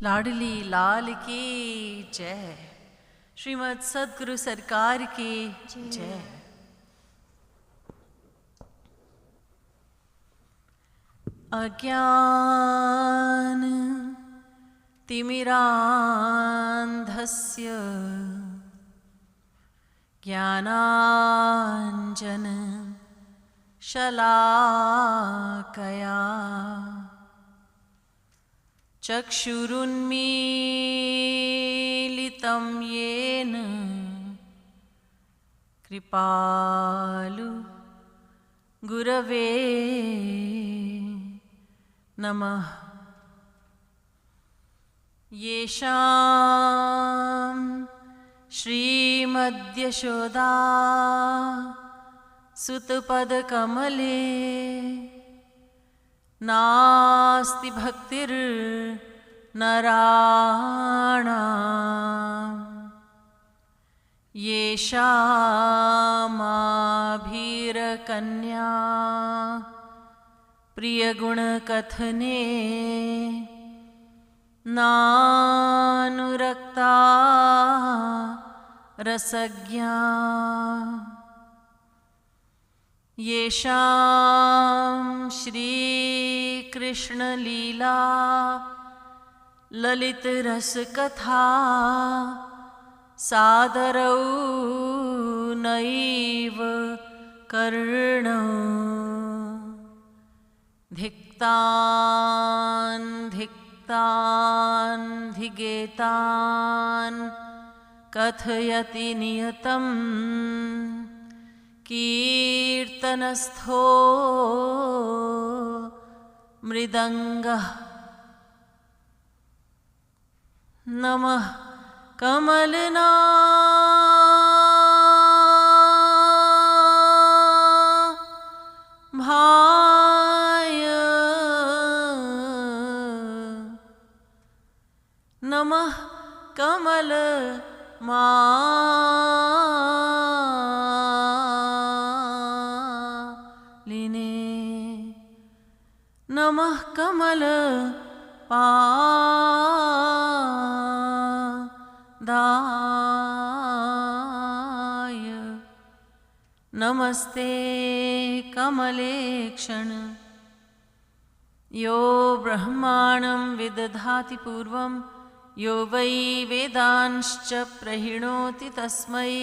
लाडली लाल की जय। श्रीमद् सद्गुरु सरकार की जय। अज्ञान तिमिरान्धस्य ज्ञानाञ्जन शलाकया चक्षुरुन्मीलितं येन कृपालु गुरवे नमः। येषां श्रीमद्यशोदा सुतपदकमले नास्ति भक्तिर्नराणाम्। येषामाभिरकन्या प्रियगुणकथने नानुरक्ता रसज्ञा। येषां श्रीकृष्णलीला ललितरसकथा सादरौ नैव कर्णौ। धिक्तान् धिक्तान् धिगेतान् कथयति नियतम् कीर्तनस्थो मृदङ्गः। नमः कमलना भाय नमः कमल मालिने नमः कमल पादाय नमस्ते कमलेक्षण। यो ब्रह्माणं विदधाति पूर्वं यो वै वेदांश्च प्रहिणोति तस्मै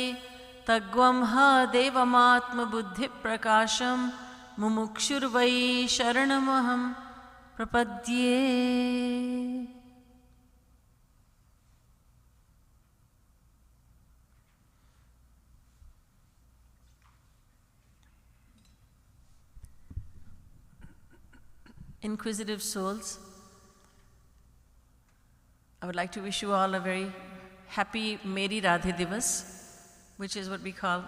तग्वं ह देवमात्मबुद्धिप्रकाशं मुमुक्षुर्वै शरणमहं प्रपद्ये। Inquisitive souls, I would like to wish you all a very happy Meri Radhe Divas, which is what we call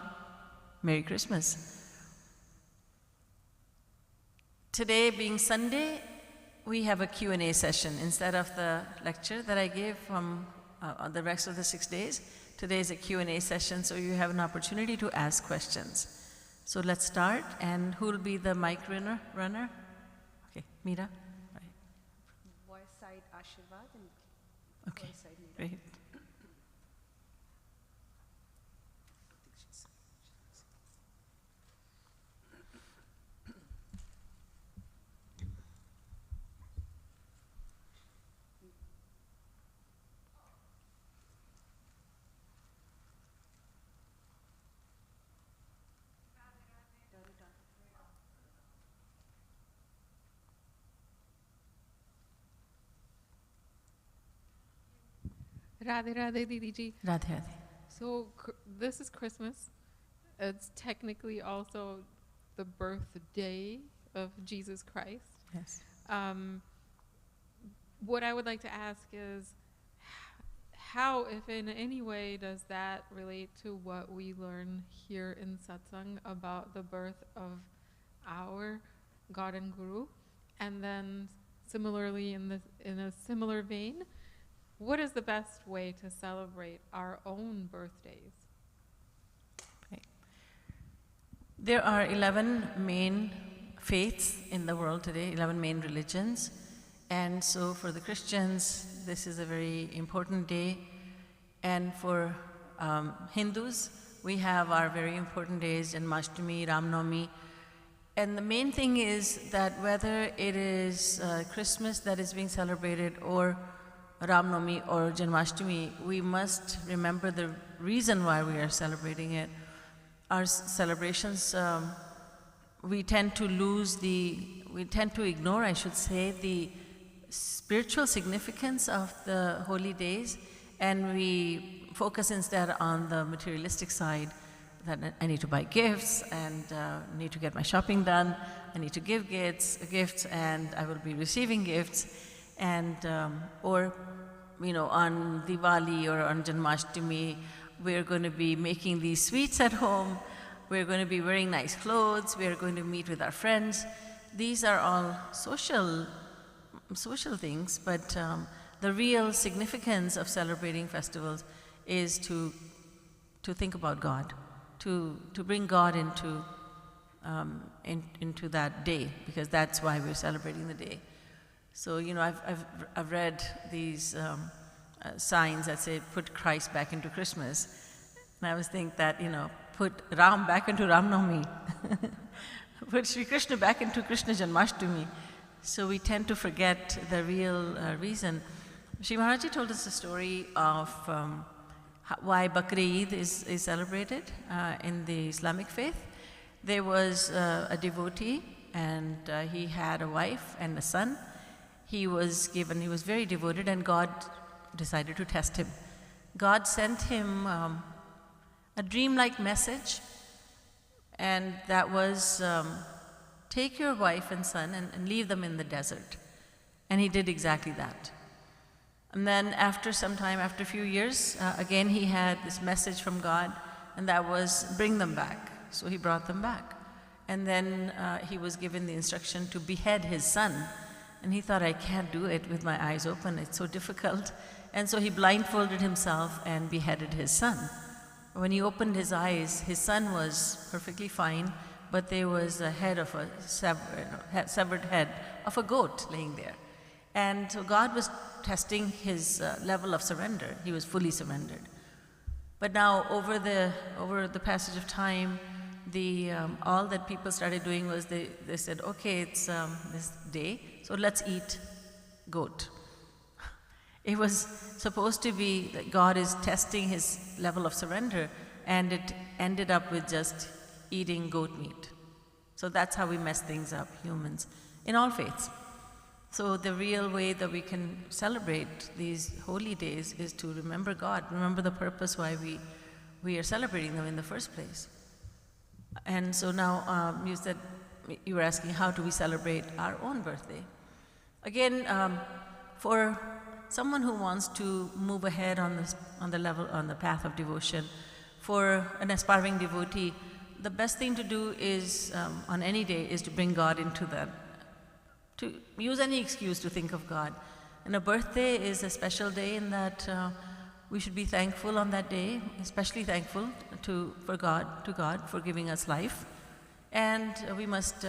Merry Christmas. Today being Sunday, we have a Q&A session instead of the lecture that I gave from the rest of the 6 days. Today is a Q&A session, so you have an opportunity to ask questions. So let's start, and who will be the mic runner? Okay, Meera. Right. Voice side Ashirvad and Okay, voice side Meera. great. Radhe Radhe Didi ji. Radhe Radhe. So this is Christmas. It's technically also the birthday of Jesus Christ. Yes. What I would like to ask is, how, if in any way, does that relate to what we learn here in Satsang about the birth of our God and Guru? And then similarly, in a similar vein, what is the best way to celebrate our own birthdays? Okay. There are 11 main faiths in the world today, 11 main religions. And so for the Christians, this is a very important day. And for Hindus, we have our very important days, Janmashtami, Ramnavami. And the main thing is that whether it is Christmas that is being celebrated or Ramnavami or Janmashtami, we must remember the reason why we are celebrating it. Our celebrations, we tend to ignore, I should say, the spiritual significance of the holy days, and we focus instead on the materialistic side, that I need to buy gifts and need to get my shopping done, I need to give gifts and I will be receiving gifts, and or on Diwali or on Janmashtami, we're going to be making these sweets at home, we're going to be wearing nice clothes, we're going to meet with our friends. These are all social things, but the real significance of celebrating festivals is to think about God, to bring God into that day, because that's why we're celebrating the day. So I've read these signs that say put Christ back into Christmas, and I always think that put Ram back into Ramnavami, put Sri Krishna back into Krishna Janmashtami. So we tend to forget the real reason. Shri Maharaji told us a story of why Bakri Eid is celebrated in the Islamic faith. There was a devotee, and he had a wife and a son. He was very devoted, and God decided to test him. God sent him a dreamlike message, and that was, take your wife and son and leave them in the desert. And he did exactly that. And then after some time, after a few years, again he had this message from God, and that was bring them back. So he brought them back. And then he was given the instruction to behead his son. And he thought, I can't do it with my eyes open, it's so difficult. And so he blindfolded himself and beheaded his son. When he opened his eyes, his son was perfectly fine, but there was a head of a severed head of a goat laying there. And so God was testing his level of surrender. He was fully surrendered. But now, over the passage of time, all that people started doing was they said, okay, it's this day, so let's eat goat. It was supposed to be that God is testing his level of surrender, and it ended up with just eating goat meat. So that's how we mess things up, humans, in all faiths. So the real way that we can celebrate these holy days is to remember God, remember the purpose why we are celebrating them in the first place. And so now you were asking, how do we celebrate our own birthday? Again, for someone who wants to move ahead on the path of devotion, for an aspiring devotee, the best thing to do is, on any day, is to bring God into that. To use any excuse to think of God. And a birthday is a special day in that we should be thankful on that day, especially thankful to God for giving us life. And we must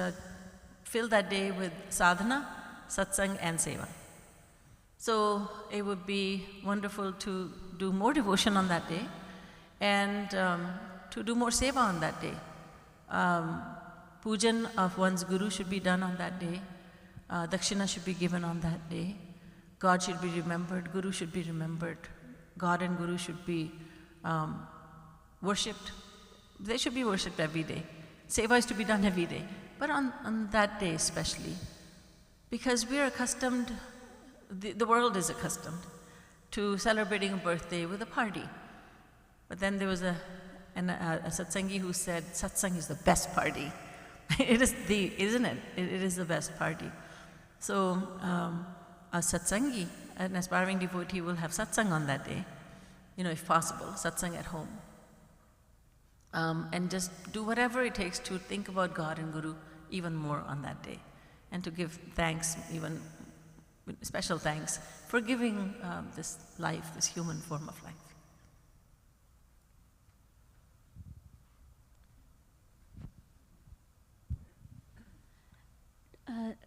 fill that day with sadhana, satsang, and seva. So it would be wonderful to do more devotion on that day, and to do more seva on that day. Pujan of one's guru should be done on that day. Dakshina should be given on that day. God should be remembered, Guru should be remembered. God and Guru should be worshipped. They should be worshipped every day. Seva is to be done every day, but on that day especially. Because we are accustomed, the world is accustomed to celebrating a birthday with a party. But then there was a satsangi who said, satsang is the best party. It is isn't it? It is the best party. So a satsangi, an aspiring devotee, will have satsang on that day, if possible, satsang at home. And just do whatever it takes to think about God and Guru even more on that day, and to give thanks, even special thanks, for giving this life, this human form of life.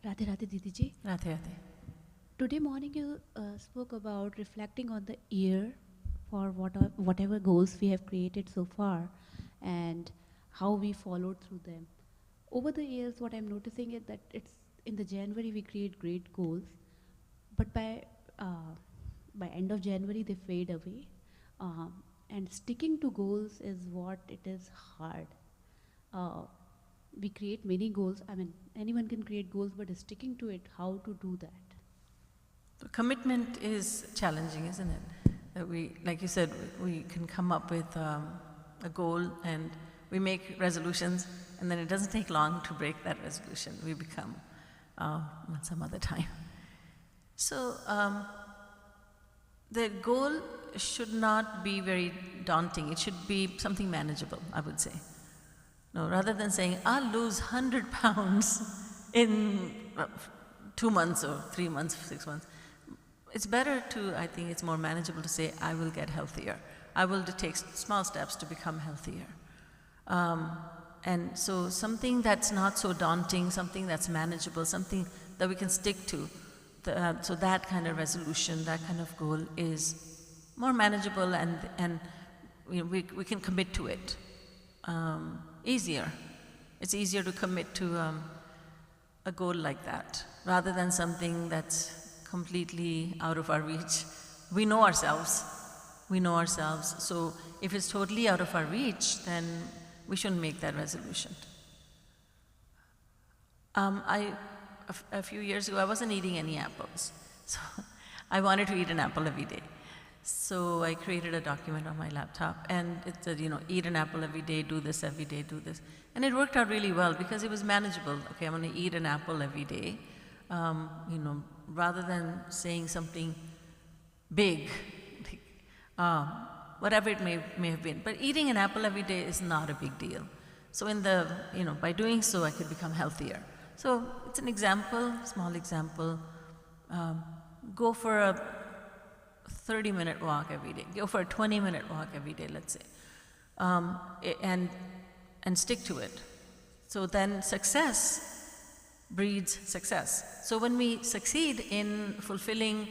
Radhe Radhe Didi ji. Radhe Radhe. Today morning you spoke about reflecting on the year for whatever goals we have created so far and how we followed through them. Over the years, what I'm noticing is that it's in the January we create great goals, but by end of January they fade away, and sticking to goals is what it is hard. Uh, we create many goals. I mean, anyone can create goals, but sticking to it, how to do that? The commitment is challenging, isn't it? That we, like you said, we can come up with a goal and we make resolutions, and then it doesn't take long to break that resolution. We become some other time. So the goal should not be very daunting. It should be something manageable, I would say. No, rather than saying, I'll lose 100 pounds in 2 months or 3 months, 6 months. It's better to, I think it's more manageable to say, I will get healthier. I will take small steps to become healthier. And so something that's not so daunting, something that's manageable, something that we can stick to. So that kind of resolution, that kind of goal is more manageable, and you know, we can commit to it easier. It's easier to commit to a goal like that, rather than something that's completely out of our reach. We know ourselves. We know ourselves. So if it's totally out of our reach, then we shouldn't make that resolution. A few years ago, I wasn't eating any apples. So I wanted to eat an apple every day. So I created a document on my laptop, and it said, you know, eat an apple every day, do this every day, do this. And it worked out really well because it was manageable. Okay, I'm going to eat an apple every day. You know, rather than saying something big, whatever it may have been. But eating an apple every day is not a big deal. So you know, by doing so, I could become healthier. So it's an example, small example. Go for a 30-minute walk every day. Go for a 20-minute walk every day, let's say, and stick to it. So then success breeds success. So when we succeed in fulfilling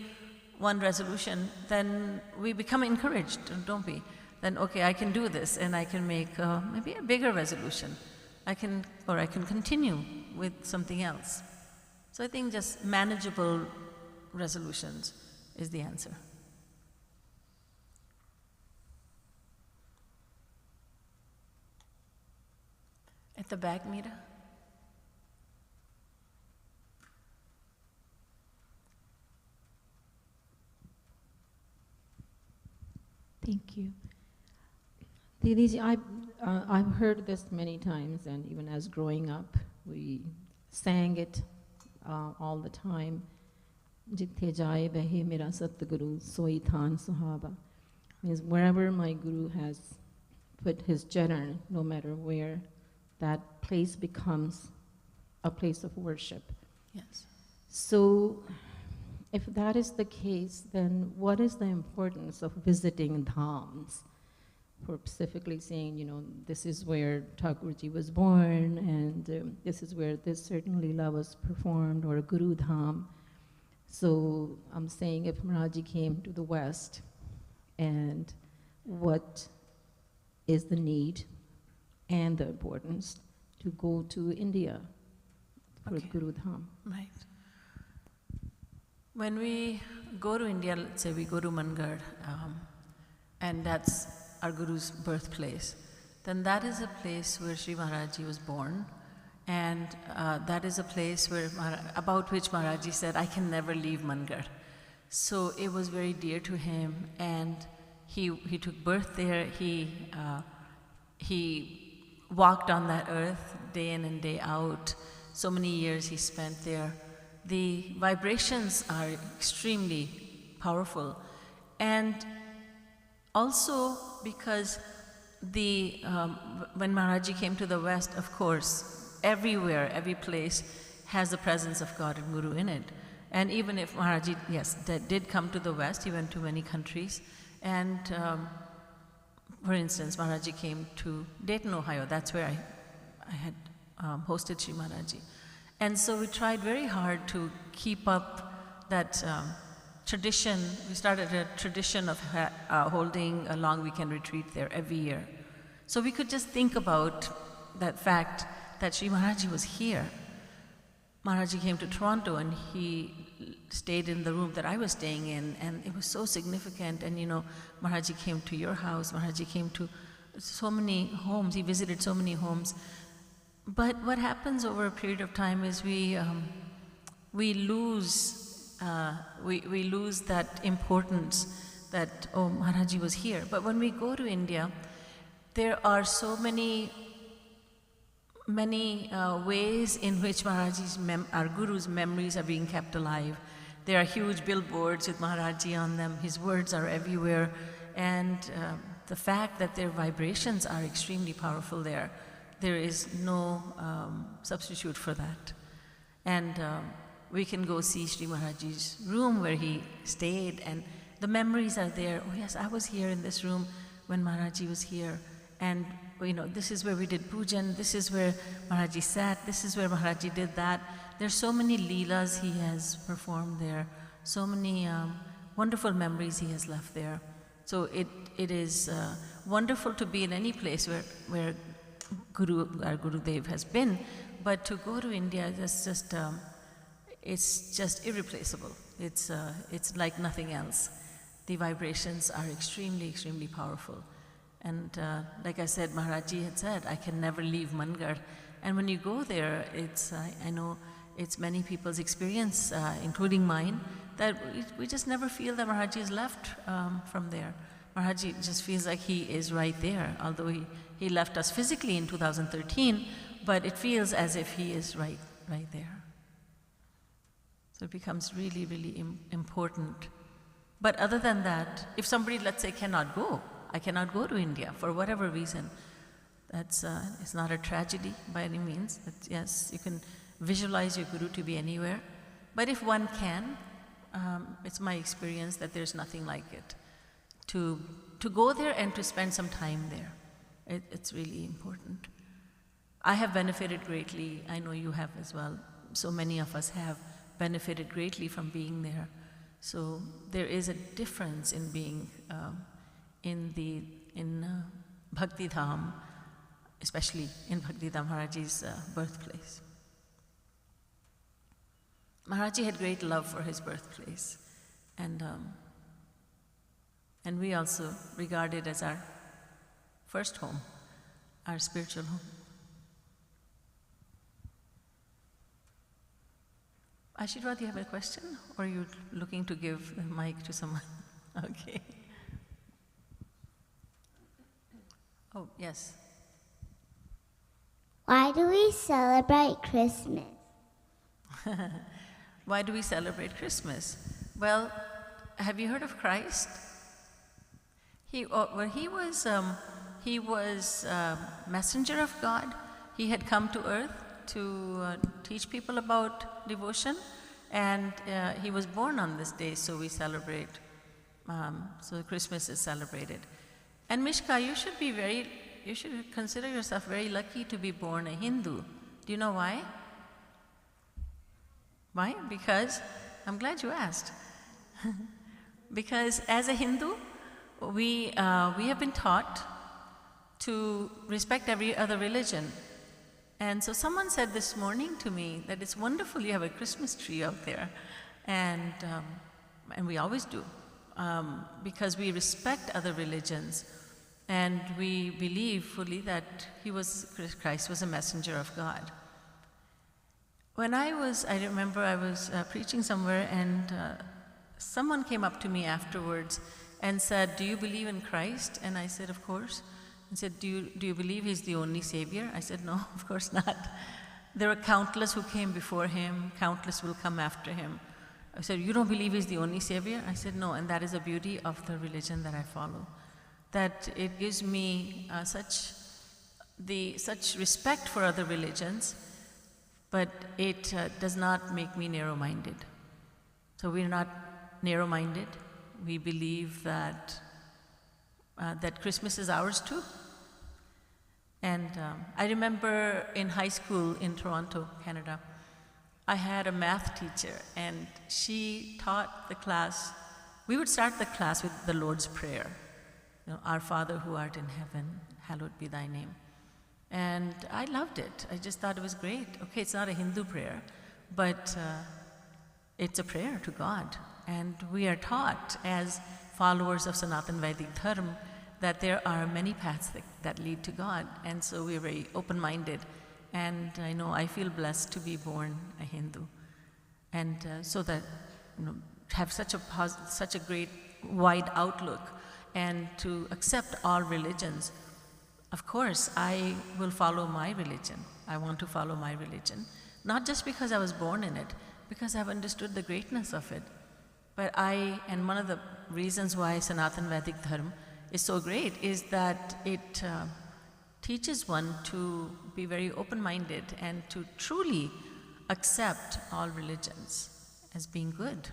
one resolution, then we become encouraged, don't we? Then, okay, I can do this, and I can make maybe a bigger resolution. I can continue with something else. So I think just manageable resolutions is the answer. At the back, Meera? Thank you. Didi, I've heard this many times, and even as growing up, we sang it all the time. Jithe jaaye behe mera Satguru soi than suhaba. Means wherever my guru has put his charan, no matter where, that place becomes a place of worship. Yes. So, if that is the case, then what is the importance of visiting dhams? For specifically saying, you know, this is where Thakurji was born, and this is where this certain Leela was performed, or a Guru Dham. So I'm saying if Maharaji came to the West, and what is the need and the importance to go to India for Guru Dham? Right. When we go to India, let's say we go to Mangar, and that's our Guru's birthplace, then that is a place where Sri Maharaji was born, and that is a place where about which Maharaji said, I can never leave Mangar. So it was very dear to him, and he took birth there. He walked on that earth day in and day out. So many years he spent there. The vibrations are extremely powerful, and also because when Maharaji came to the West, of course, everywhere, every place has the presence of God and Guru in it. And even if Maharaji, yes, did come to the West, he went to many countries. And for instance, Maharaji came to Dayton, Ohio. That's where I had hosted Sri Maharaji. And so we tried very hard to keep up that tradition, we started a tradition of holding a long weekend retreat there every year. So we could just think about that fact that Sri Maharaji was here. Maharaji came to Toronto and he stayed in the room that I was staying in, and it was so significant. And you know, Maharaji came to your house, Maharaji came to so many homes, he visited so many homes. But what happens over a period of time is we lose that importance that, oh, Maharaji was here. But when we go to India, there are so many ways in which our Guru's memories are being kept alive. There are huge billboards with Maharaji on them. His words are everywhere. And the fact that their vibrations are extremely powerful there is no substitute for that. And we can go see Sri Maharaji's room where he stayed, and the memories are there. Oh yes, I was here in this room when Maharaji was here. And you know, this is where we did pujan, this is where Maharaji sat, this is where Maharaji did that. There's so many leelas he has performed there, so many wonderful memories he has left there. So it is wonderful to be in any place where our Gurudev has been, but to go to India, it's just irreplaceable. It's like nothing else. The vibrations are extremely, extremely powerful. And like I said, Maharaji had said, I can never leave Mangar. And when you go there, I know it's many people's experience, including mine, that we just never feel that Maharaji is left from there. Maharaji just feels like he is right there, although he left us physically in 2013, but it feels as if he is right there. So it becomes really, really important. But other than that, if somebody, let's say, cannot go, I cannot go to India for whatever reason, it's not a tragedy by any means. Yes, you can visualize your Guru to be anywhere. But if one can, it's my experience that there's nothing like it. To go there and to spend some time there, it's really important. I have benefited greatly. I know you have as well. So many of us have benefited greatly from being there. So there is a difference in being in Bhakti Dham, especially in Bhakti Dham, Maharaji's birthplace. Maharaji had great love for his birthplace, and we also regard it as our first home, our spiritual home. Ashirvad, you have a question, or are you looking to give the mic to someone? Okay. Oh, yes. Why do we celebrate Christmas? Why do we celebrate Christmas? Well, have you heard of Christ? He was messenger of God. He had come to earth to teach people about devotion, and he was born on this day, so we celebrate. So Christmas is celebrated. And Mishka, you should consider yourself very lucky to be born a Hindu. Do you know why? Why? Because, I'm glad you asked. Because as a Hindu, we have been taught to respect every other religion. And so someone said this morning to me that it's wonderful you have a Christmas tree out there. And we always do, because we respect other religions. And we believe fully that Christ was a messenger of God. When I remember I was preaching somewhere, and someone came up to me afterwards and said, "Do you believe in Christ?" And I said, "Of course." And said, do you believe he's the only savior? I said, "No, of course not. There were countless who came before him, countless will come after him." I said, "You don't believe he's the only savior?" I said, "No, and that is the beauty of the religion that I follow. That it gives me such respect for other religions, but it does not make me narrow-minded. So we're not narrow-minded. We believe that Christmas is ours too. And I remember in high school in Toronto, Canada, I had a math teacher, and she taught the class. We would start the class with the Lord's Prayer. You know, Our Father who art in heaven, hallowed be thy name. And I loved it. I just thought it was great. Okay, it's not a Hindu prayer, but it's a prayer to God. And we are taught as followers of Sanatan Vedic Dharma that there are many paths that lead to God. And so we're very open-minded. And I know I feel blessed to be born a Hindu. And so that, have such a great wide outlook and to accept all religions. Of course, I will follow my religion. I want to follow my religion. Not just because I was born in it, because I've understood the greatness of it. And one of the reasons why Sanatan Vedic Dharma is so great is that it teaches one to be very open-minded and to truly accept all religions as being good.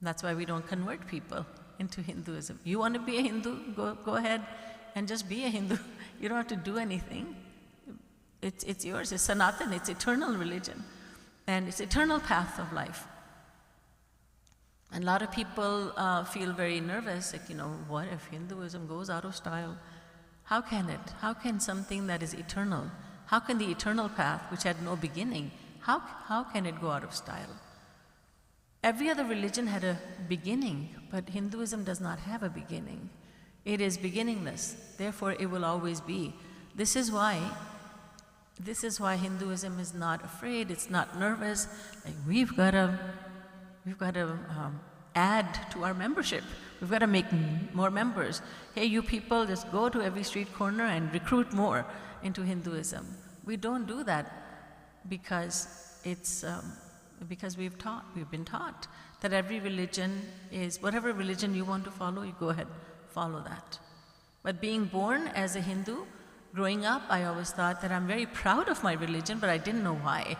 That's why we don't convert people into Hinduism. You want to be a Hindu? Go ahead and just be a Hindu. You don't have to do anything. It's yours. It's Sanatan. It's eternal religion. And it's eternal path of life. And a lot of people feel very nervous, like, what if Hinduism goes out of style? How can it? How can something that is eternal, how can the eternal path, which had no beginning, how can it go out of style? Every other religion had a beginning, but Hinduism does not have a beginning. It is beginningless, therefore it will always be. This is why Hinduism is not afraid, it's not nervous. Like, we've got to add to our membership. We've got to make more members. Hey, you people, just go to every street corner and recruit more into Hinduism. We don't do that because because we've been taught that every religion is, whatever religion you want to follow, you go ahead, follow that. But being born as a Hindu, growing up, I always thought that I'm very proud of my religion, but I didn't know why.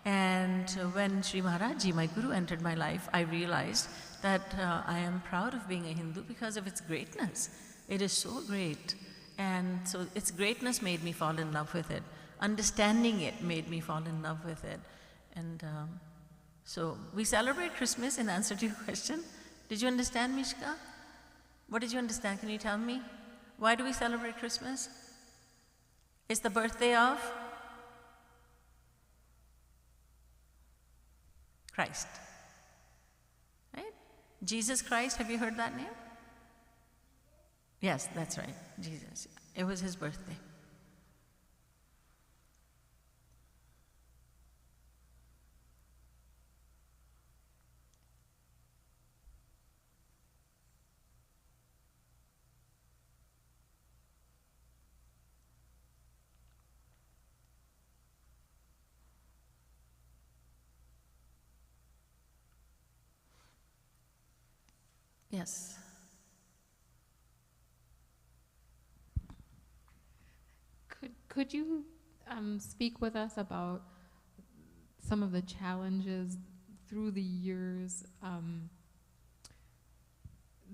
And when Sri Maharaj, my guru, entered my life, I realized that I am proud of being a Hindu because of its greatness. It is so great. And so its greatness made me fall in love with it. Understanding it made me fall in love with it. And so we celebrate Christmas in answer to your question. Did you understand, Mishka? What did you understand? Can you tell me? Why do we celebrate Christmas? It's the birthday of Christ. Right? Jesus Christ, have you heard that name? Yes, that's right, Jesus. It was his birthday. Yes. Could you speak with us about some of the challenges through the years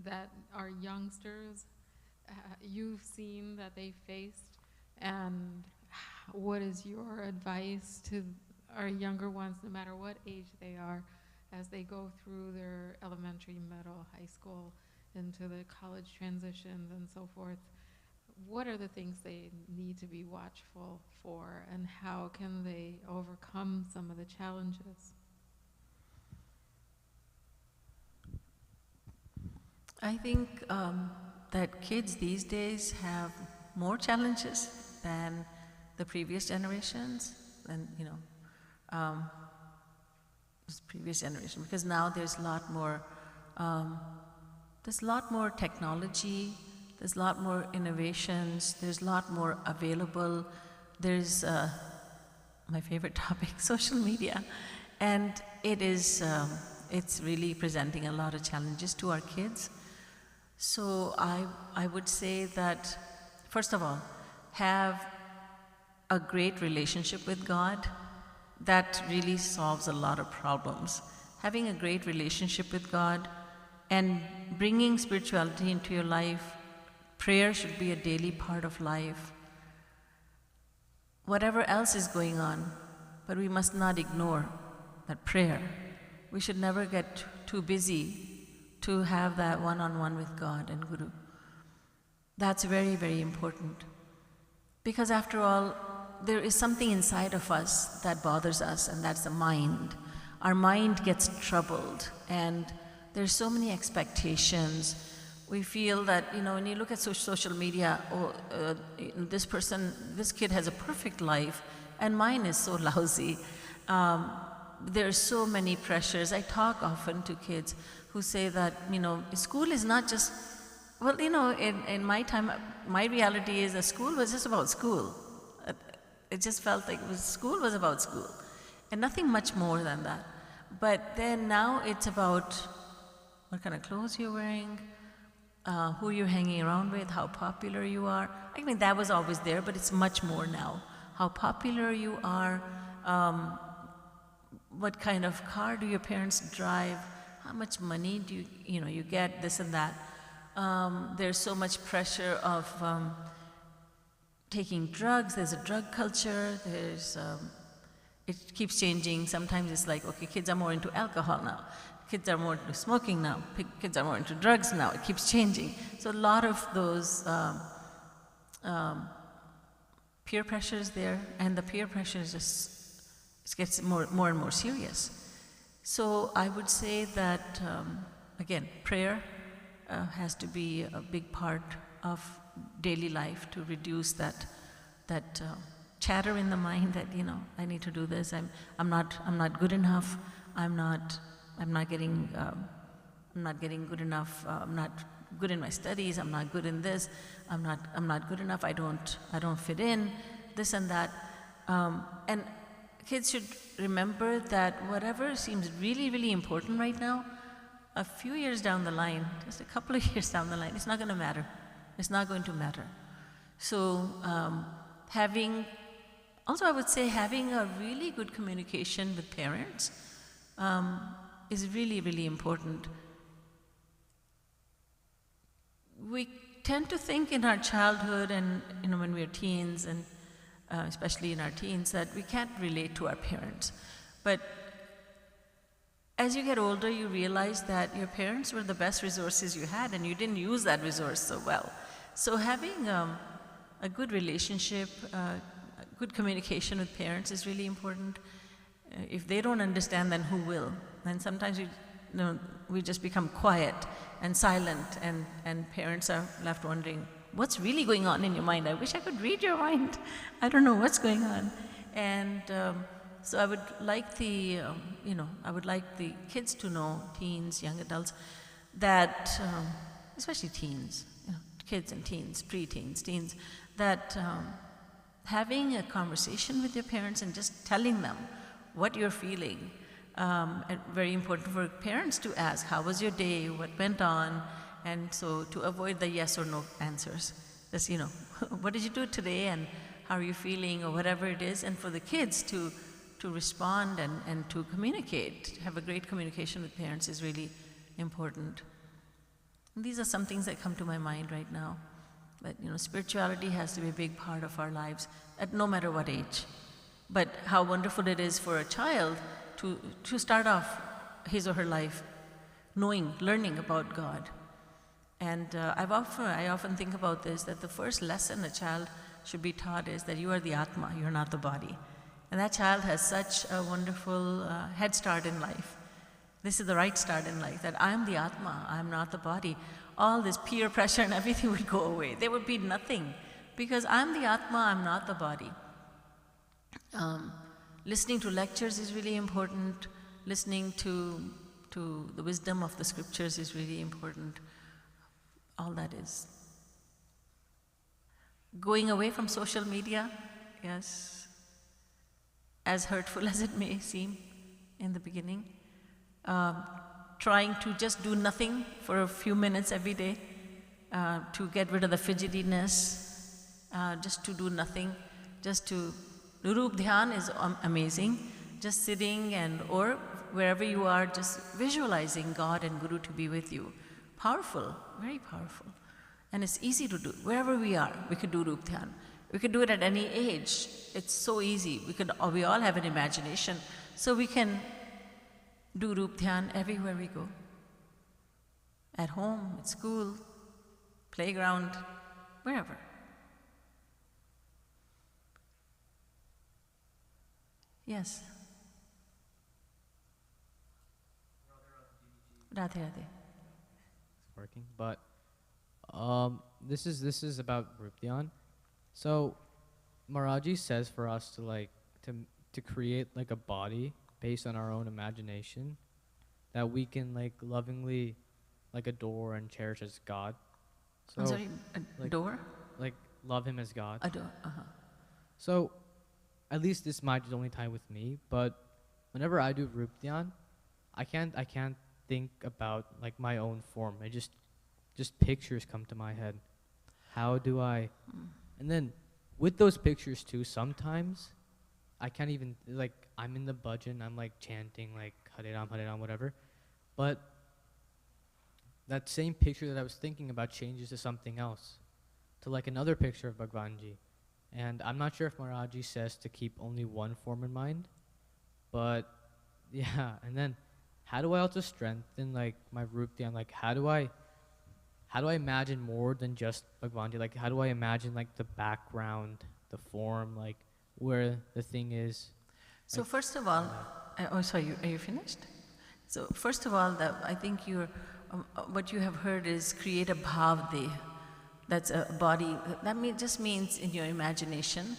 that our youngsters you've seen that they faced, and what is your advice to our younger ones, no matter what age they are, as they go through their elementary, middle, high school, into the college transitions and so forth? What are the things they need to be watchful for, and how can they overcome some of the challenges? I think that kids these days have more challenges than the previous generations, previous generation, because now there's a lot more technology, there's a lot more innovations, there's a lot more available. There's my favorite topic, social media, and it's really presenting a lot of challenges to our kids. So I would say that, first of all, have a great relationship with God. That really solves a lot of problems. Having a great relationship with God and bringing spirituality into your life. Prayer should be a daily part of life. Whatever else is going on, but we must not ignore that prayer. We should never get too busy to have that one-on-one with God and Guru. That's very, very important. Because after all, there is something inside of us that bothers us, and that's the mind. Our mind gets troubled, and there's so many expectations. We feel that, when you look at social media, this kid has a perfect life, and mine is so lousy. There's so many pressures. I talk often to kids who say that, school is not just, well, in my time, my reality is that school was just about school. It just felt like school was about school, and nothing much more than that. But then now it's about what kind of clothes you're wearing, who you're hanging around with, how popular you are. I mean, that was always there, but it's much more now. How popular you are, what kind of car do your parents drive, how much money do you get, this and that. There's so much pressure of taking drugs. There's a drug culture. It keeps changing. Sometimes it's like, okay, kids are more into alcohol now. Kids are more into smoking now. Kids are more into drugs now. It keeps changing. So a lot of those peer pressures there, and the peer pressure it gets more and more serious. So I would say that, again, prayer has to be a big part of daily life to reduce that chatter in the mind that, I need to do this. I'm not good enough. I'm not getting good enough. I'm not good in my studies. I'm not good in this. I'm not good enough. I don't fit in. This and that. And kids should remember that whatever seems really, really important right now, a few years down the line, just a couple of years down the line, it's not going to matter. It's not going to matter. So I would say having a really good communication with parents is really, really important. We tend to think in our childhood and when we're teens, and especially in our teens, that we can't relate to our parents. But as you get older, you realize that your parents were the best resources you had, and you didn't use that resource so well. So having a good relationship, good communication with parents is really important. If they don't understand, then who will? And sometimes we just become quiet and silent, and parents are left wondering, what's really going on in your mind? I wish I could read your mind. I don't know what's going on. And so I would like the kids to know, teens, young adults, that, especially teens, kids and teens, pre-teens, teens, that having a conversation with your parents and just telling them what you're feeling, and very important for parents to ask, how was your day, what went on, and so to avoid the yes or no answers. Just, what did you do today, and how are you feeling, or whatever it is, and for the kids to respond and to communicate, have a great communication with parents is really important. And these are some things that come to my mind right now. But spirituality has to be a big part of our lives, at no matter what age. But how wonderful it is for a child to start off his or her life learning about God. And I often think about this, that the first lesson a child should be taught is that you are the Atma, you're not the body. And that child has such a wonderful head start in life. This is the right start in life, that I'm the Atma, I'm not the body. All this peer pressure and everything would go away. There would be nothing, because I'm the Atma, I'm not the body. Listening to lectures is really important. Listening to the wisdom of the scriptures is really important. All that is. Going away from social media, yes, as hurtful as it may seem in the beginning. Trying to just do nothing for a few minutes every day, to get rid of the fidgetiness, just to do nothing, just to Rup Dhyan is amazing. Just sitting or wherever you are, just visualizing God and Guru to be with you. Powerful, very powerful. And it's easy to do. Wherever we are, we could do Rup Dhyan. We could do it at any age. It's so easy. We all have an imagination. So we can do Roop Dhyan everywhere we go. At home, at school, playground, wherever. Yes. Radhe Radhe. It's working, but this is about Ruptian. So Maharaji says for us to to create like a body based on our own imagination that we can like lovingly like adore and cherish as God. So I'm sorry, adore? like love him as God. Adore, So at least this might only tie with me, but whenever I do Ruptian, I can't think about like my own form. I just pictures come to my head. How do I? And then with those pictures too, sometimes I can't even like I'm in the bhajan, I'm like chanting like Hare Ram, whatever. But that same picture that I was thinking about changes to something else, to like another picture of Bhagwanji. And I'm not sure if Maharaji says to keep only one form in mind, but yeah. And then how do I also strengthen like my Ruptian? Like how do I imagine more than just Bhagwanji? Like how do I imagine like the background, the form, like where the thing is? So first of all, are you finished? So first of all, I think what you have heard is create a bhavde. That's a body. That just means in your imagination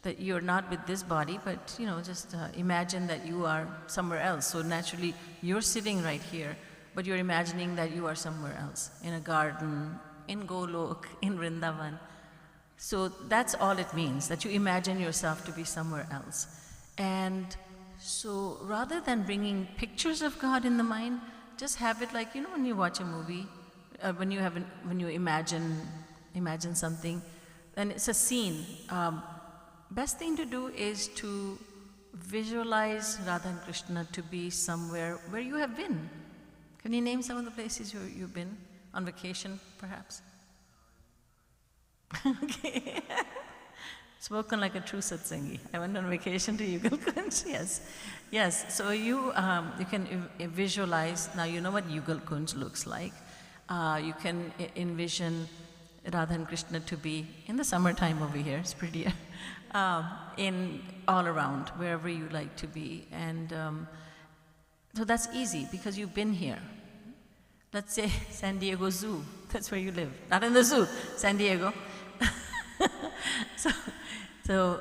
that you're not with this body, but just imagine that you are somewhere else. So naturally, you're sitting right here, but you're imagining that you are somewhere else, in a garden, in Golok, in Vrindavan. So that's all it means, that you imagine yourself to be somewhere else. And so rather than bringing pictures of God in the mind, just have it like, when you watch a movie, when you imagine something, and it's a scene. Best thing to do is to visualize Radha and Krishna to be somewhere where you have been. Can you name some of the places you've been? On vacation, perhaps? Okay. Spoken like a true satsangi. I went on vacation to Yugal Kunj, yes. Yes, so you can visualize, now you know what Yugal Kunj looks like. You can envision Radha and Krishna to be in the summertime over here, it's prettier, in all around, wherever you like to be. And so that's easy because you've been here. Let's say San Diego Zoo, that's where you live. Not in the zoo, San Diego. So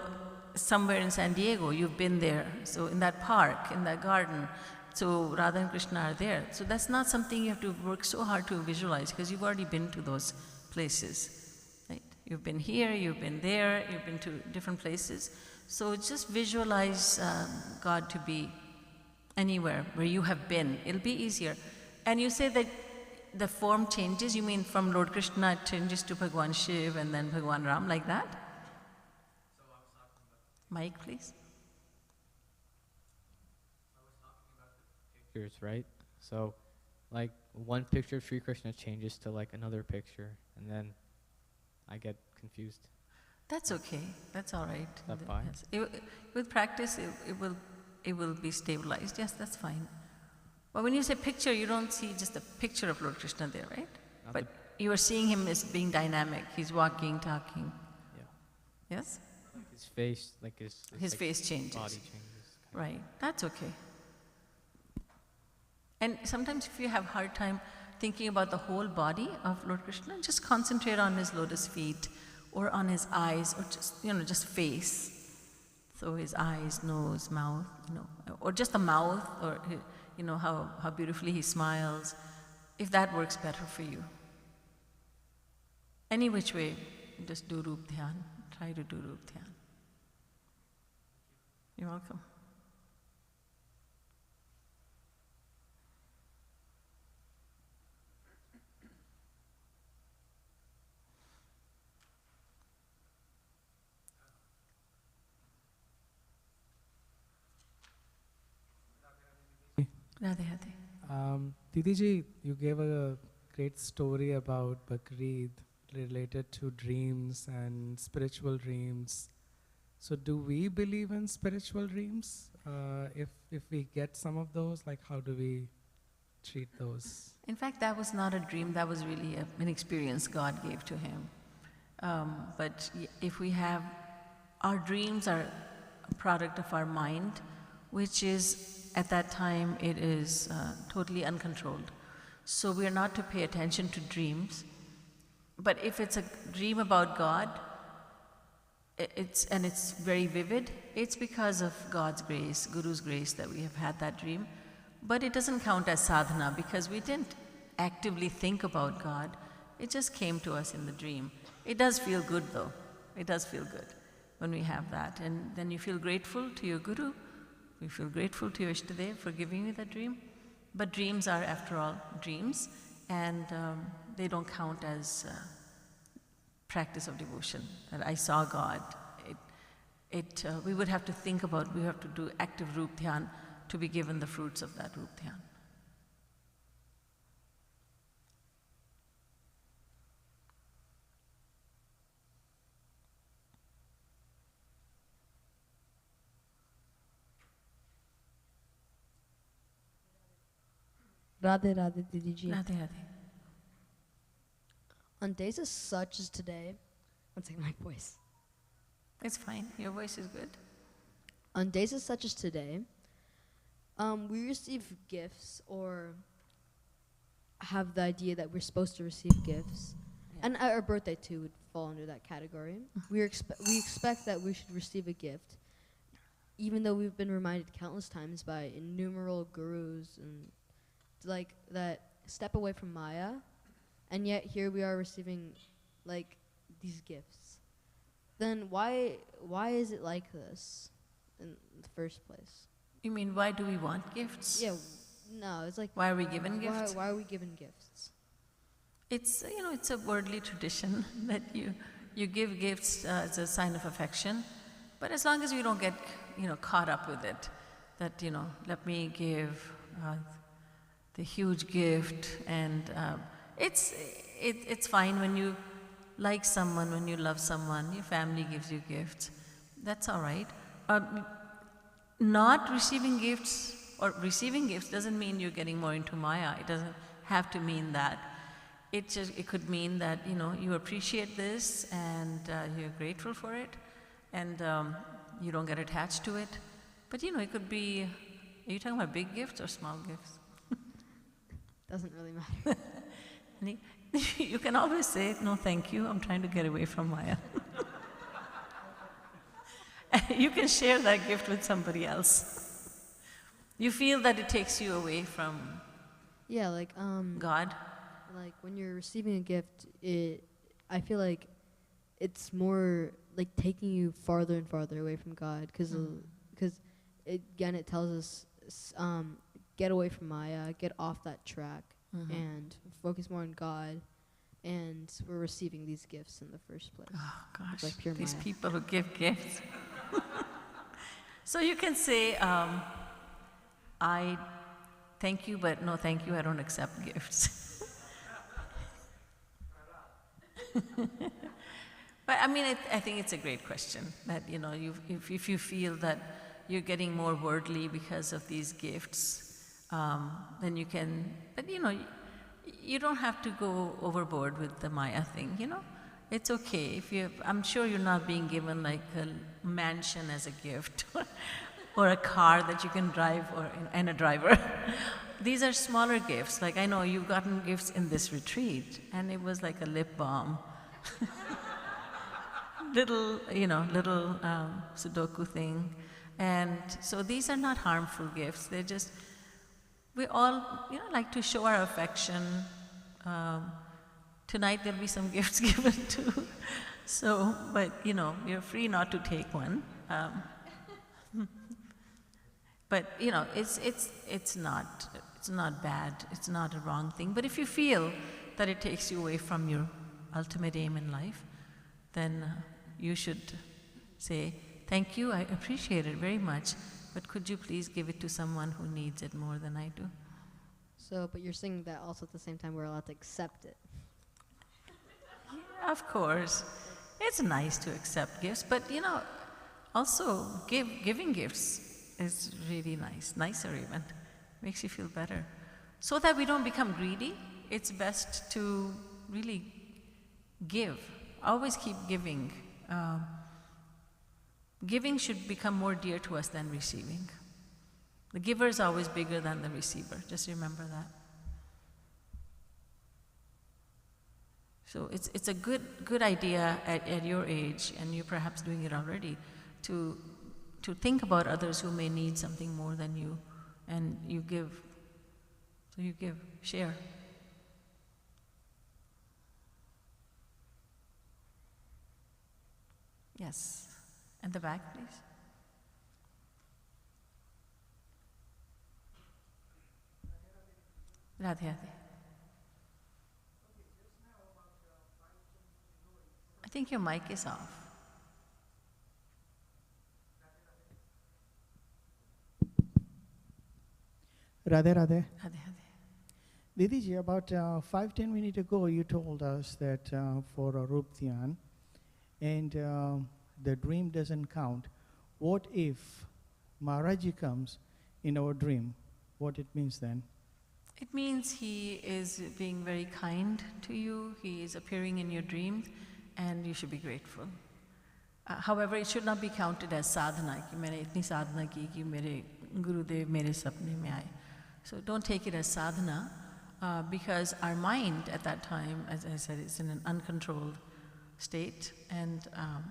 somewhere in San Diego, you've been there. So in that park, in that garden, so Radha and Krishna are there. So that's not something you have to work so hard to visualize because you've already been to those places, right? You've been here, you've been there, you've been to different places. So just visualize God to be anywhere where you have been. It'll be easier. And you say that the form changes, you mean from Lord Krishna it changes to Bhagwan Shiv and then Bhagwan Ram, like that? Mic, please. Pictures, right? So like one picture of Sri Krishna changes to like another picture, and then I get confused. That's okay. That's all right. Is that fine? Yes. With practice, it will be stabilized. Yes, that's fine. But when you say picture, you don't see just a picture of Lord Krishna there, right? But you are seeing him as being dynamic. He's walking, talking. Yeah. Yes? His face, like his like face changes. body changes. Right. That's okay. And sometimes if you have hard time thinking about the whole body of Lord Krishna, just concentrate on his lotus feet or on his eyes or just face. So his eyes, nose, mouth, or just the mouth or, how beautifully he smiles, if that works better for you. Any which way, just do Roop Dhyan. Try to do Roop Dhyan. You're welcome. Radhe Radhe. Didi ji, you gave a great story about Bakrid, related to dreams and spiritual dreams. So do we believe in spiritual dreams? If we get some of those, like how do we treat those? In fact, that was not a dream, that was really an experience God gave to him. But if we have, our dreams are a product of our mind, which is, at that time, it is totally uncontrolled. So we are not to pay attention to dreams. But if it's a dream about God, it's very vivid, it's because of God's grace, Guru's grace, that we have had that dream. But it doesn't count as sadhana because we didn't actively think about God. It just came to us in the dream. It does feel good though. It does feel good when we have that. And then you feel grateful to your Guru. You feel grateful to your Ishtadev for giving you that dream. But dreams are, after all, dreams. And they don't count as practice of devotion. That I saw God. We would have to think about, we have to do active Rup Dhyan to be given the fruits of that Rup Dhyan. Radhe Radhe Didi ji. Radhe Radhe. On days as such as today, one second, my voice. It's fine, your voice is good. On days as such as today, we receive gifts or have the idea that we're supposed to receive gifts. Yeah. And our birthday too would fall under that category. We expect that we should receive a gift, even though we've been reminded countless times by innumerable gurus and like that step away from Maya, and yet here we are receiving like these gifts. Then why is it like this in the first place? You mean, why do we want gifts? Yeah, no, it's like Why are we given gifts? Why are we given gifts? It's, it's a worldly tradition that you give gifts as a sign of affection, but as long as you don't get, caught up with it, that, let me give the huge gift, and it's fine when you like someone, when you love someone, your family gives you gifts, that's all right. Not receiving gifts or receiving gifts doesn't mean you're getting more into Maya. It doesn't have to mean that. It could mean that, you appreciate this and you're grateful for it, and you don't get attached to it. But, it could be, are you talking about big gifts or small gifts? Doesn't really matter. You can always say, no, thank you, I'm trying to get away from Maya. You can share that gift with somebody else. You feel that it takes you away from God. Like when you're receiving a gift, I feel like it's more like taking you farther and farther away from God, because again it tells us get away from Maya, get off that track, and focus more on God. And we're receiving these gifts in the first place. Oh gosh, like pure these Maya. people who give gifts. So you can say, I thank you, but no thank you, I don't accept gifts. But I mean, I think it's a great question that, if you feel that you're getting more worldly because of these gifts, then you can, but you don't have to go overboard with the Maya thing, It's okay. I'm sure you're not being given like a mansion as a gift or a car that you can drive and a driver. These are smaller gifts. Like I know you've gotten gifts in this retreat, and it was like a lip balm. little Sudoku thing. And so these are not harmful gifts. They're just, we all, like to show our affection. Tonight there'll be some gifts given too. So, but you're free not to take one. But it's not bad. It's not a wrong thing. But if you feel that it takes you away from your ultimate aim in life, then you should say, thank you, I appreciate it very much, but could you please give it to someone who needs it more than I do? So, but you're saying that also at the same time we're allowed to accept it. Of course. It's nice to accept gifts, but also giving gifts is really nice, nicer even. Makes you feel better. So that we don't become greedy, it's best to really give. Always keep giving. Giving should become more dear to us than receiving. The giver is always bigger than the receiver. Just remember that. So it's a good idea at your age, and you're perhaps doing it already, to think about others who may need something more than you, and you give. So you give, share. Yes. At the back, please. Radhe, Radhe. I think your mic is off. Radhe Radhe. Radhe, Radhe. Didiji, about 5-10 minutes ago, you told us that for a Rup Dhyan, and the dream doesn't count. What if Maharaji comes in our dream? What it means then? It means he is being very kind to you, he is appearing in your dreams, and you should be grateful. However, it should not be counted as sadhana, कि मैंने इतनी साधना की कि मेरे गुरुदेव मेरे सपने में आए. So don't take it as sadhana, because our mind at that time, as I said, is in an uncontrolled state, and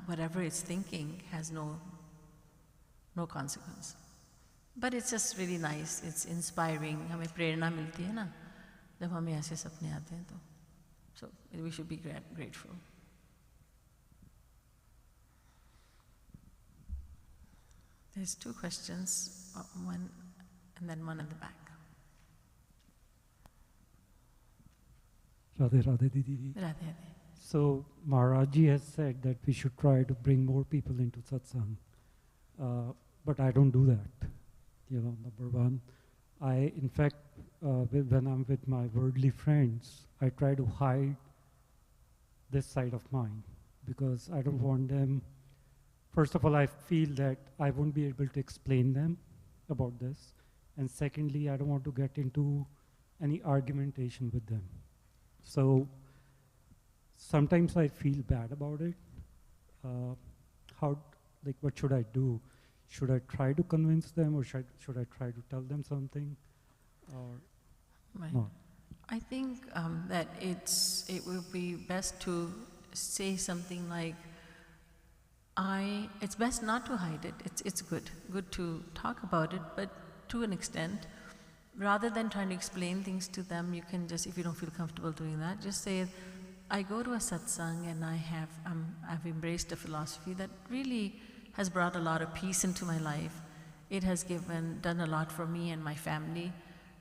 whatever it's thinking has no consequence. But it's just really nice, it's inspiring, हमें प्रेरणा मिलती है ना जब हमें ऐसे सपने आते हैं तो. So we should be grateful. There's 2 questions, one and then one at the back. Radhe Radhe Didi. Radhe, Radhe. So Maharaji has said that we should try to bring more people into satsang, but I don't do that. Number one, in fact, when I'm with my worldly friends, I try to hide this side of mine because I don't want them. First of all, I feel that I won't be able to explain them about this, and secondly, I don't want to get into any argumentation with them. So sometimes I feel bad about it. What should I do? Should I try to convince them, or should I try to tell them something, or not? I think that it will be best to say something like, it's best not to hide it. It's good to talk about it, but to an extent, rather than trying to explain things to them, you can just, if you don't feel comfortable doing that, just say, I go to a satsang and I've embraced a philosophy that really has brought a lot of peace into my life. It has done a lot for me and my family.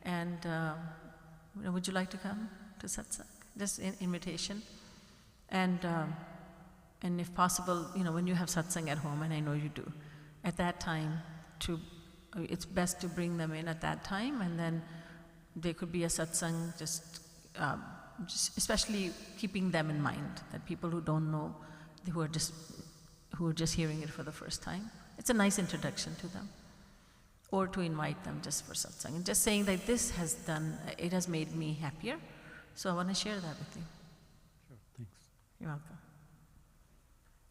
And would you like to come to satsang? Just an invitation. And if possible, when you have satsang at home, and I know you do, at that time, it's best to bring them in at that time, and then there could be a satsang, just especially keeping them in mind, that people who don't know, who are just hearing it for the first time, it's a nice introduction to them. Or to invite them just for satsang, and just saying that it has made me happier, so I want to share that with you. Sure, thanks. You're welcome.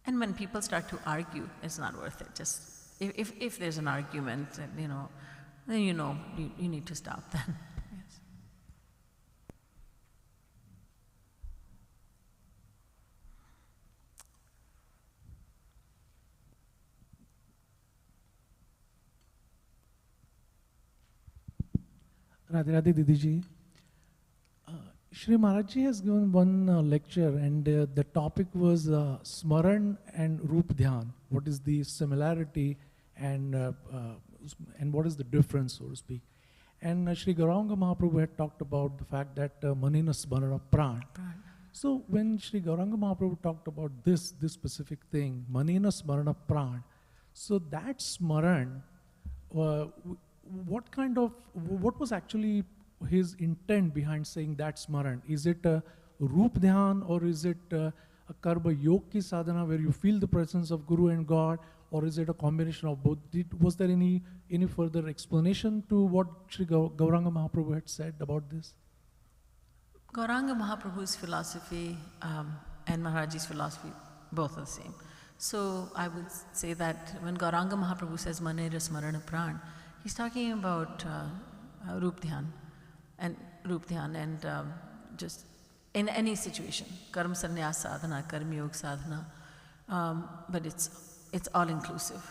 And when people start to argue, it's not worth it. Just if there's an argument, then you need to stop then. Yes. Radhe Radhe Didiji. Shri Maharajji has given one lecture, and the topic was Smaran and Rup Dhyan. What is the similarity and what is the difference, so to speak? And Shri Gauranga Mahaprabhu had talked about the fact that Manina Smarana Pran. So when Shri Gauranga Mahaprabhu talked about this specific thing, Manina Smarana Pran, so that Smaran, what was actually his intent behind saying that Smaran? Is it a Rup Dhyan, or is it a a karma yoga ki sadhana where you feel the presence of Guru and God, or is it a combination of both? Was there any further explanation to what Sri Gauranga Mahaprabhu had said about this? Gauranga Mahaprabhu's philosophy and Maharaji's philosophy, both are the same. So I would say that when Gauranga Mahaprabhu says Manera Smarana Pran, he's talking about Rup Dhyan and just in any situation, Karma Sannyas Sadhana, Karma Yoga Sadhana, but it's all inclusive.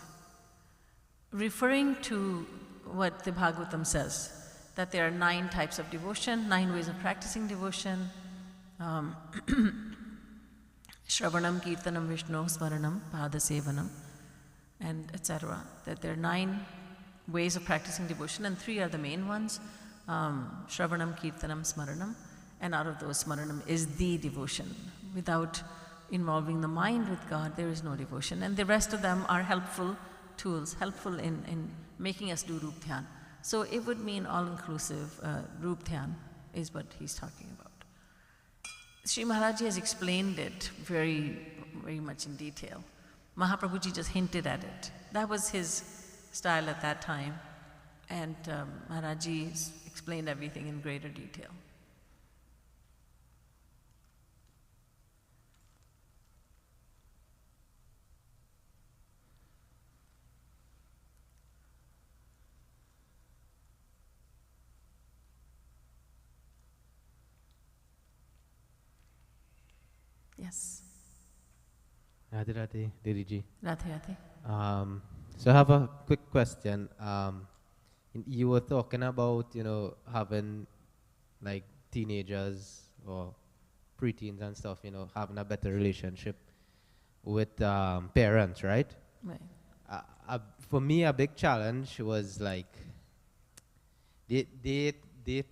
Referring to what the Bhagavatam says, that there are 9 types of devotion, 9 ways of practicing devotion, Shravanam, Kirtanam, Vishnu, Smaranam, Padasevanam, and etc. That there are 9 ways of practicing devotion, and 3 are the main ones, Shravanam, Kirtanam, Smaranam, and out of those, Smaranam is the devotion. Without involving the mind with God, there is no devotion, and the rest of them are helpful tools, helpful in making us do Rup Dhyan. So it would mean all-inclusive. Rup Dhyan is what he's talking about. Sri Maharaji has explained it very, very much in detail. Mahaprabhuji just hinted at it. That was his style at that time, and Maharaji explained everything in greater detail. Yes. Radhe Radhe, Diriji. Radhe Radhe. So I have a quick question. You were talking about, having like teenagers or preteens and stuff, having a better relationship with parents, right? Right. For me, a big challenge was like they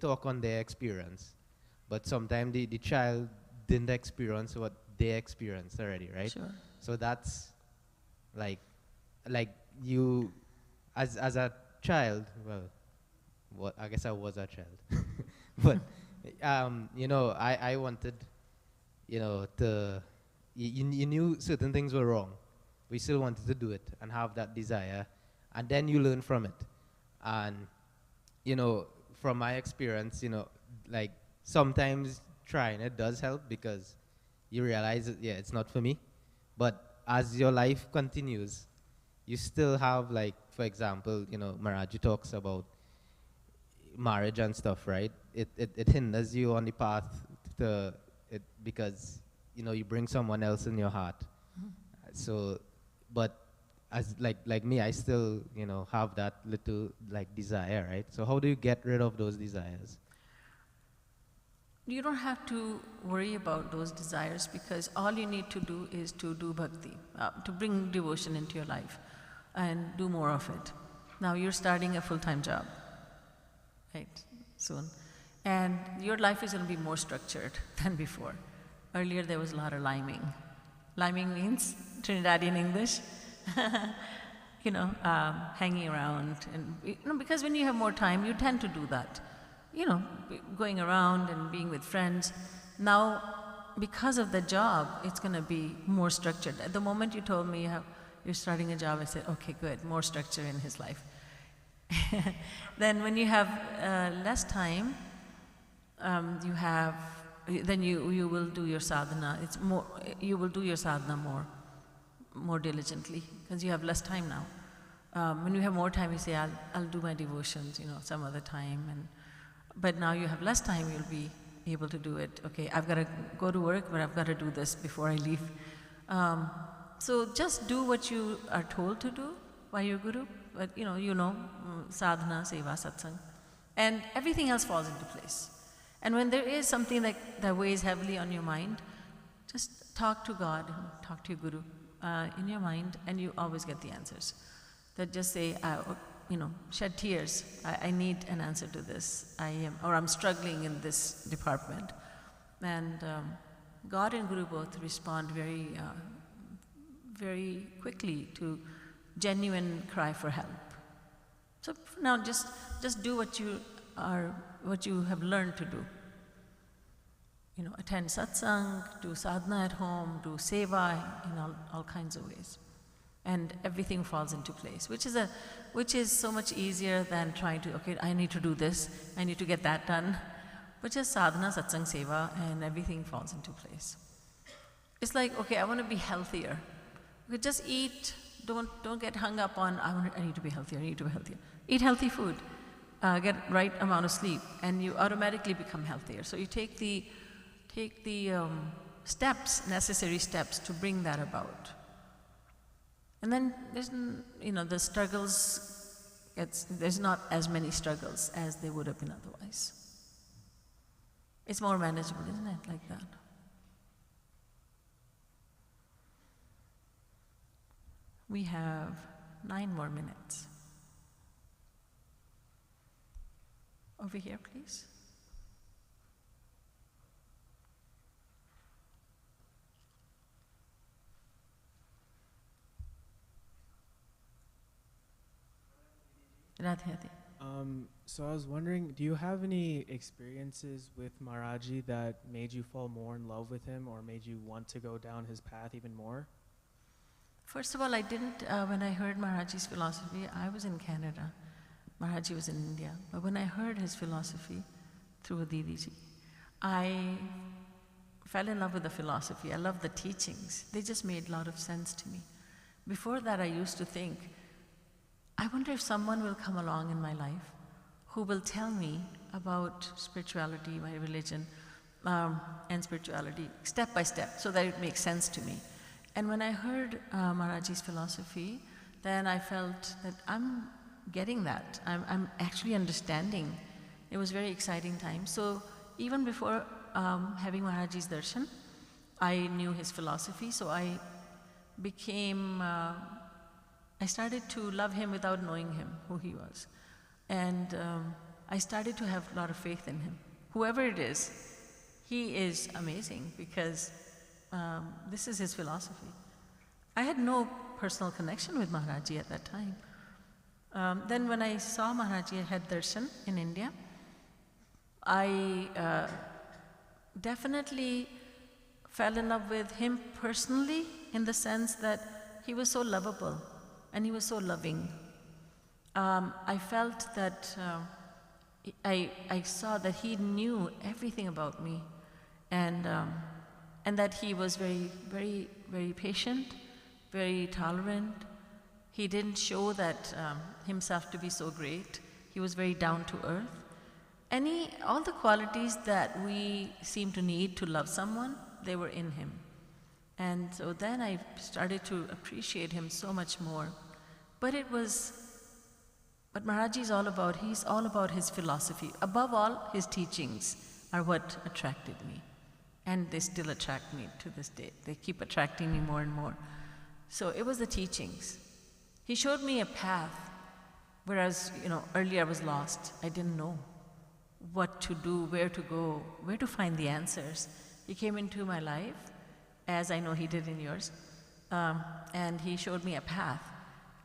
talk on their experience, but sometimes the child didn't experience what they experienced already, right? Sure. So that's like you, as a child, well, I guess I was a child, but I wanted, to, you knew certain things were wrong. We still wanted to do it and have that desire, and then you learn from it. And, from my experience, like sometimes trying it does help because you realize that, yeah, it's not for me. But as your life continues, you still have, like, for example, Maharaji talks about marriage and stuff, right? It hinders you on the path to it because, you bring someone else in your heart. So, but as like me, I still, have that little like desire, right? So how do you get rid of those desires? You don't have to worry about those desires because all you need to do is to do bhakti, to bring devotion into your life and do more of it. Now you're starting a full-time job, right, soon. And your life is going to be more structured than before. Earlier there was a lot of liming. Liming means Trinidadian English, hanging around. And because when you have more time, you tend to do that. Going around and being with friends. Now, because of the job, it's going to be more structured. At the moment you told me you're starting a job, I said, okay, good, more structure in his life. Then when you have less time, then you will do your sadhana. You will do your sadhana more diligently because you have less time now. When you have more time, you say, I'll do my devotions, some other time. But now you have less time, you'll be able to do it. Okay, I've got to go to work, but I've got to do this before I leave. So just do what you are told to do by your guru. But sadhana, seva, satsang, and everything else falls into place. And when there is something that weighs heavily on your mind, just talk to God, talk to your guru in your mind, and you always get the answers. That just say, shed tears. I need an answer to this. I'm struggling in this department. And God and Guru both respond very, very quickly to genuine cry for help. So now just do what you have learned to do. attend satsang, do sadhana at home, do seva in all kinds of ways. And everything falls into place, which is so much easier than trying to, okay, I need to do this, I need to get that done. But just sadhana, satsang, seva, and everything falls into place. It's like, okay, I want to be healthier. Okay, just eat, don't get hung up on, I need to be healthier, I need to be healthier. Eat healthy food, get right amount of sleep, and you automatically become healthier. So you take the necessary steps to bring that about. And then the struggles, there's not as many struggles as there would have been otherwise. It's more manageable, isn't it, like that? We have 9 more minutes. Over here, please. Radhe Radhe. So I was wondering, do you have any experiences with Maharaji that made you fall more in love with him or made you want to go down his path even more? First of all, I didn't, when I heard Maharaji's philosophy, I was in Canada. Maharaji was in India. But when I heard his philosophy through Deviji, I fell in love with the philosophy. I loved the teachings. They just made a lot of sense to me. Before that, I used to think, I wonder if someone will come along in my life who will tell me about spirituality, my religion, and spirituality step by step so that it makes sense to me. And when I heard Maharaji's philosophy, then I felt that I'm getting that. I'm actually understanding. It was a very exciting time. So even before having Maharaji's darshan, I knew his philosophy, so I became, I started to love him without knowing him, who he was. And I started to have a lot of faith in him. Whoever it is, he is amazing because this is his philosophy. I had no personal connection with Maharaji at that time. Then when I saw Maharaji had darshan in India, I definitely fell in love with him personally in the sense that he was so lovable and he was so loving. I felt that I saw that he knew everything about me and that he was very, very, very patient, very tolerant. He didn't show that himself to be so great. He was very down to earth. All the qualities that we seem to need to love someone, they were in him. And so then I started to appreciate him so much more. But what Maharaji is all about, he's all about his philosophy. Above all, his teachings are what attracted me. And they still attract me to this day. They keep attracting me more and more. So it was the teachings. He showed me a path, whereas, earlier I was lost. I didn't know what to do, where to go, where to find the answers. He came into my life, as I know he did in yours, and he showed me a path.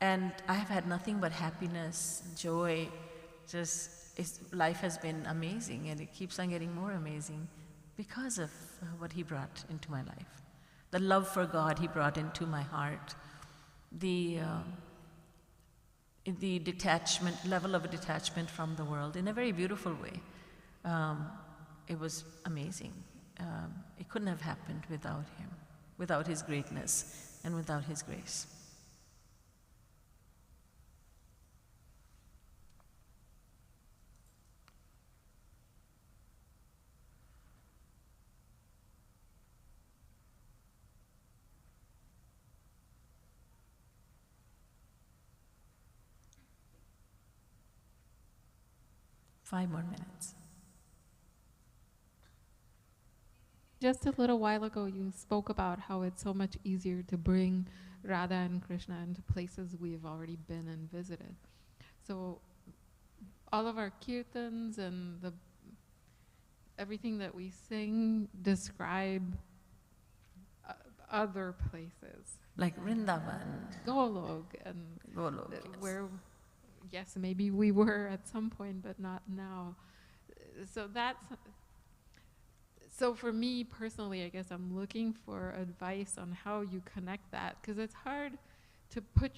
And I have had nothing but happiness, joy, life has been amazing, and it keeps on getting more amazing because of what he brought into my life. The love for God he brought into my heart, the detachment, level of detachment from the world in a very beautiful way. It was amazing. It couldn't have happened without him, without his greatness and without his grace. Five more minutes. Just a little while ago, you spoke about how it's so much easier to bring Radha and Krishna into places we've already been and visited. So all of our kirtans and everything that we sing describe other places. Like Vrindavan. Golok. And Golok, yes. Where, yes, maybe we were at some point, but not now. So So for me personally, I guess I'm looking for advice on how you connect that, because it's hard to put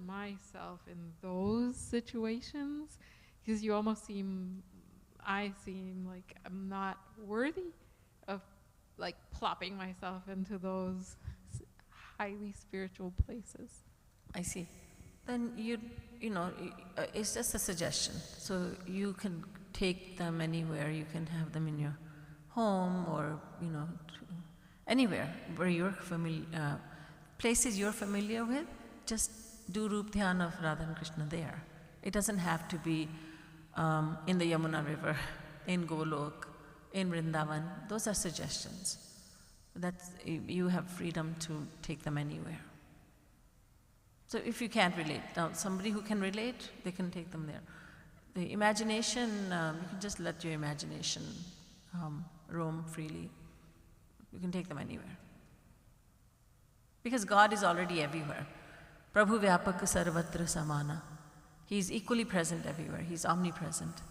myself in those situations, because I seem like I'm not worthy of like plopping myself into those highly spiritual places. I see. Then it's just a suggestion. So you can take them anywhere. You can have them in your home or, anywhere where you're familiar, places you're familiar with. Just do Roop Dhyan of Radha and Krishna there. It doesn't have to be in the Yamuna River, in Golok, in Vrindavan. Those are suggestions. You have freedom to take them anywhere. So if you can't relate, now somebody who can relate, they can take them there. The imagination, you can just let your imagination roam freely. You can take them anywhere. Because God is already everywhere. Prabhu Vyapak Sarvatra Samana. He is equally present everywhere. He is omnipresent.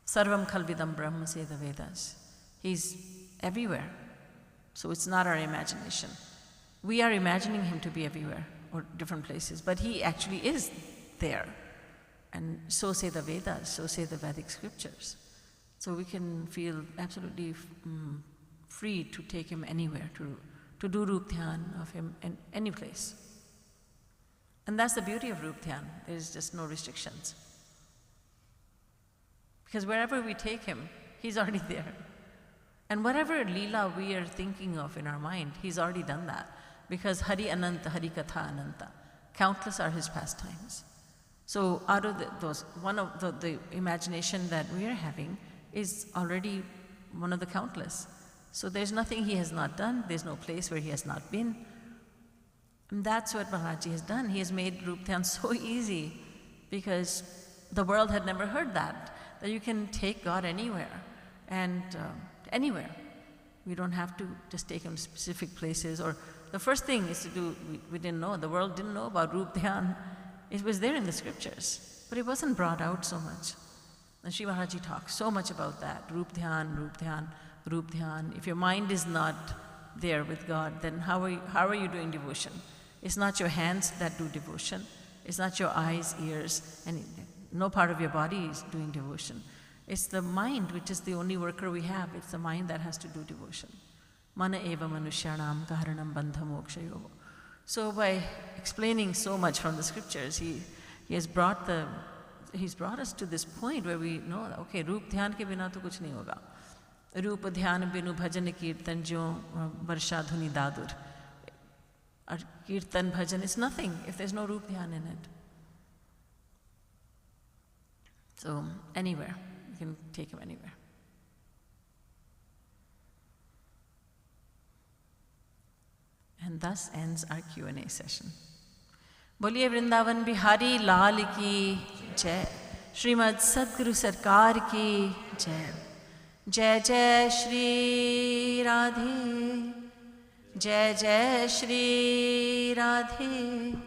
Sarvam Khalvidam Brahma Seda Vedas. He is everywhere. So it's not our imagination. We are imagining him to be everywhere or different places, but he actually is there. And so say the Vedas, so say the Vedic scriptures. So we can feel absolutely free to take him anywhere, to do Roop Dhyan of him in any place. And that's the beauty of Roop Dhyan. There's just no restrictions. Because wherever we take him, he's already there. And whatever Leela we are thinking of in our mind, he's already done that. Because Hari Ananta, Hari Katha Ananta, countless are his pastimes. So out of one of the imagination that we are having is already one of the countless. So there's nothing he has not done, there's no place where he has not been. And that's what Maharaj has done. He has made Roop Dhyan so easy because the world had never heard that you can take God anywhere and anywhere. We don't have to just take him to specific places. Or the first thing is to do, we didn't know, the world didn't know about Roop Dhyan. It was there in the scriptures, but it wasn't brought out so much. And Sri Maharaj talks so much about that, Roop Dhyan, Roop Dhyan, Roop Dhyan. If your mind is not there with God, then how are you doing devotion? It's not your hands that do devotion. It's not your eyes, ears, and no part of your body is doing devotion. It's the mind, which is the only worker we have. It's the mind that has to do devotion. Mana eva manushyanam karanam bandha mokshayo. So by explaining so much from the scriptures, he's brought us to this point where we know that, okay, Roop Dhyan ke bina to kuch nahi hoga. Roop Dhyan binu bhajan kirtan jo varsha dhuni dadur. Our kirtan bhajan is nothing if there's no Roop Dhyan in it. So anywhere, you can take him anywhere. And thus ends our Q&A session. Boliye Vrindavan Bihari Lal ki Jai. Srimad Sadguru Sarkar ki Jai. Jai Jai Shri Radhe. Jai Jai Shri Radhe.